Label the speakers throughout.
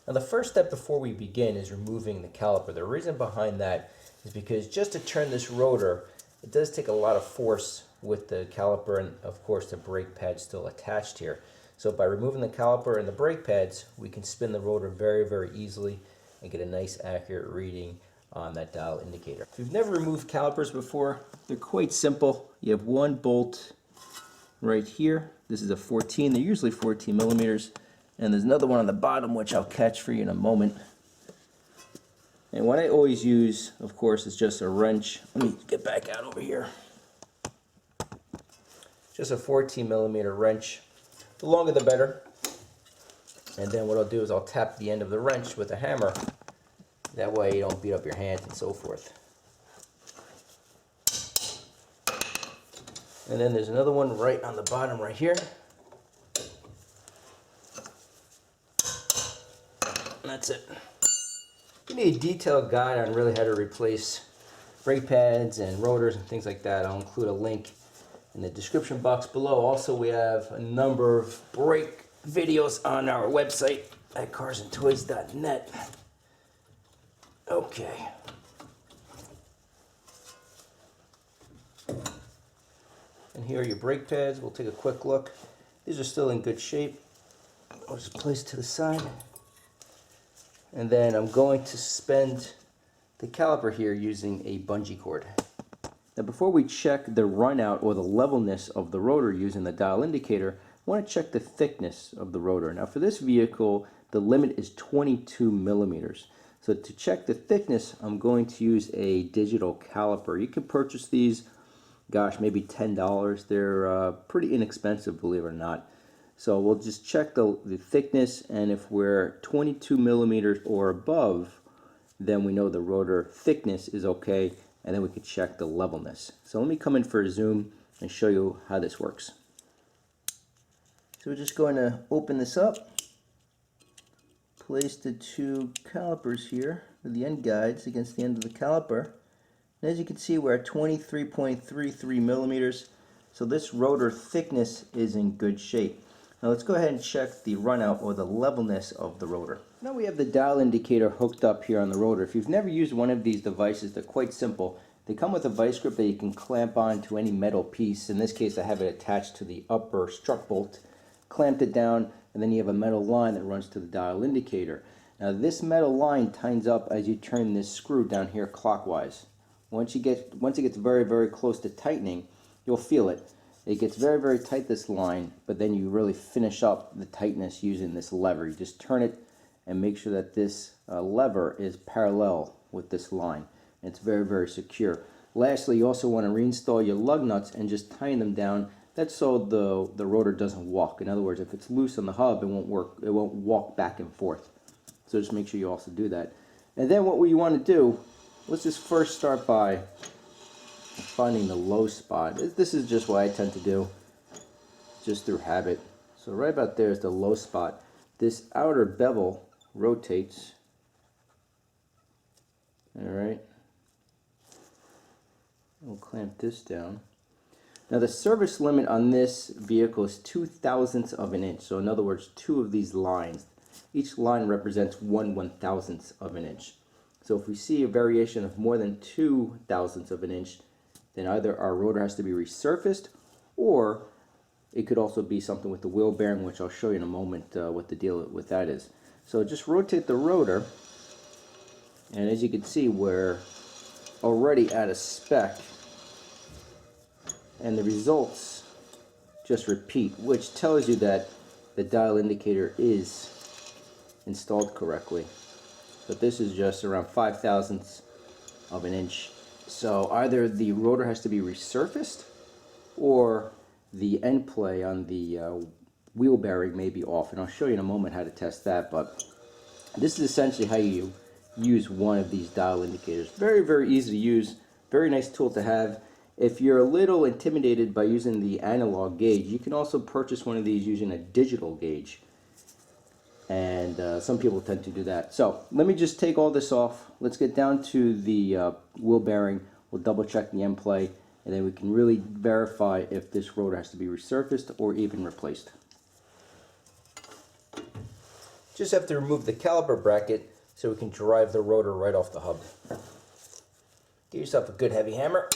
Speaker 1: Now the first step before we begin is removing the caliper. The reason behind that is because just to turn this rotor, it does take a lot of force with the caliper and of course the brake pad still attached here. So by removing the caliper and the brake pads, we can spin the rotor very, very easily and get a nice accurate reading on that dial indicator. If you've never removed calipers before, they're quite simple. You have one bolt right here. This is a 14. They're usually 14 millimeters. And there's another one on the bottom, which I'll catch for you in a moment. And what I always use, of course, is just a wrench. Let me get back out over here. Just a 14 millimeter wrench. The longer the better. And then what I'll do is I'll tap the end of the wrench with a hammer. That way you don't beat up your hands and so forth. And then there's another one right on the bottom right here. And that's it. If you need a detailed guide on really how to replace brake pads and rotors and things like that, I'll include a link in the description box below. Also, we have a number of brake videos on our website at Carsntoys.net. Okay. And here are your brake pads. We'll take a quick look. These are still in good shape. I'll just place it to the side. And then I'm going to suspend the caliper here using a bungee cord. Now before we check the run out or the levelness of the rotor using the dial indicator, I want to check the thickness of the rotor. Now for this vehicle, the limit is 22 millimeters. So to check the thickness, I'm going to use a digital caliper. You can purchase these, gosh, maybe $10. They're pretty inexpensive, believe it or not. So we'll just check the thickness, and if we're 22 millimeters or above, then we know the rotor thickness is okay, and then we can check the levelness. So let me come in for a zoom and show you how this works. So we're just going to open this up, place the two calipers here, with the end guides against the end of the caliper. And as you can see, we're at 23.33 millimeters. So this rotor thickness is in good shape. Now let's go ahead and check the run out or the levelness of the rotor. Now we have the dial indicator hooked up here on the rotor. If you've never used one of these devices, they're quite simple. They come with a vice grip that you can clamp on to any metal piece. In this case, I have it attached to the upper strut bolt. Clamped it down, and then you have a metal line that runs to the dial indicator. Now this metal line tightens up as you turn this screw down here clockwise. Once it gets very, very close to tightening, you'll feel it. It gets very, very tight, this line, but then you really finish up the tightness using this lever. You just turn it and make sure that this lever is parallel with this line. And it's very, very secure. Lastly, you also want to reinstall your lug nuts and just tighten them down. That's so the rotor doesn't walk. In other words, if it's loose on the hub, it won't work. It won't walk back and forth. So just make sure you also do that. And then what you want to do, let's just first start by finding the low spot. This is just what I tend to do, just through habit. So right about there is the low spot. This outer bevel rotates. All right. We'll clamp this down. Now the service limit on this vehicle is 0.02 of an inch. So in other words, two of these lines. Each line represents 1/1000th of an inch. So if we see a variation of more than 0.02 of an inch, then either our rotor has to be resurfaced, or it could also be something with the wheel bearing, which I'll show you in a moment what the deal with that is. So just rotate the rotor, and as you can see, we're already at a spec, and the results just repeat, which tells you that the dial indicator is installed correctly. But this is just around 0.005 of an inch. So either the rotor has to be resurfaced, or the end play on the wheel bearing may be off. And I'll show you in a moment how to test that. But this is essentially how you use one of these dial indicators. Very, very easy to use. Very nice tool to have. If you're a little intimidated by using the analog gauge, you can also purchase one of these using a digital gauge. And some people tend to do that. So let me just take all this off. Let's get down to the wheel bearing. We'll double check the end play, and then we can really verify if this rotor has to be resurfaced or even replaced. Just have to remove the caliper bracket so we can drive the rotor right off the hub. Get yourself a good heavy hammer.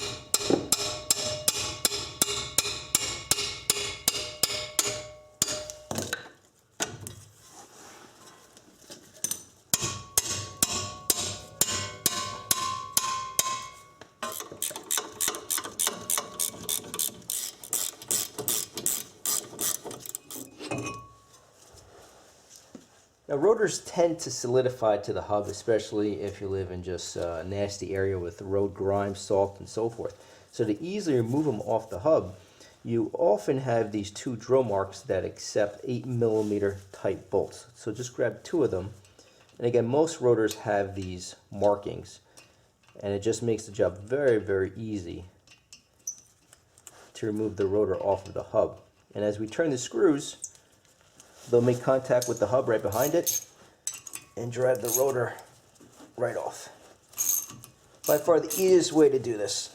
Speaker 1: Now rotors tend to solidify to the hub, especially if you live in just a nasty area with road grime, salt, and so forth. So to easily remove them off the hub, you often have these two drill marks that accept 8mm type bolts. So just grab two of them. And again, most rotors have these markings, and it just makes the job very, very easy to remove the rotor off of the hub. And as we turn the screws, they'll make contact with the hub right behind it and drive the rotor right off. By far the easiest way to do this.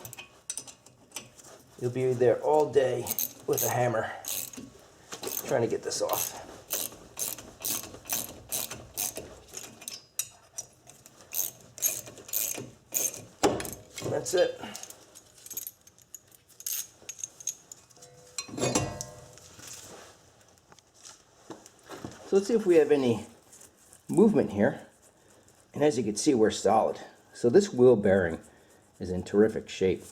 Speaker 1: You'll be there all day with a hammer trying to get this off. That's it. So let's see if we have any movement here. And as you can see, we're solid. So this wheel bearing is in terrific shape.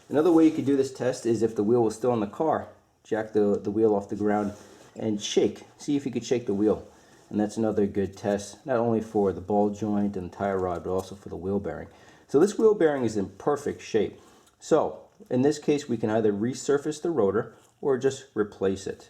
Speaker 1: Another way you could do this test is if the wheel was still in the car, jack the wheel off the ground and shake. See if you could shake the wheel. And that's another good test, not only for the ball joint and the tire rod, but also for the wheel bearing. So this wheel bearing is in perfect shape. So in this case, we can either resurface the rotor or just replace it.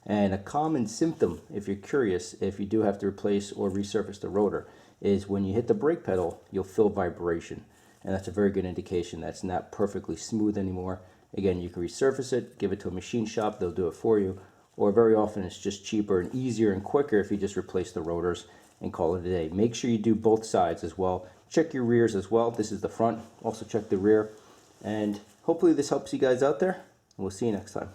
Speaker 1: And a common symptom, if you're curious, if you do have to replace or resurface the rotor, is when you hit the brake pedal, you'll feel vibration. And that's a very good indication that's not perfectly smooth anymore. Again, you can resurface it, give it to a machine shop, they'll do it for you. Or very often it's just cheaper and easier and quicker if you just replace the rotors and call it a day. Make sure you do both sides as well. Check your rears as well. This is the front. Also check the rear. And hopefully this helps you guys out there. And we'll see you next time.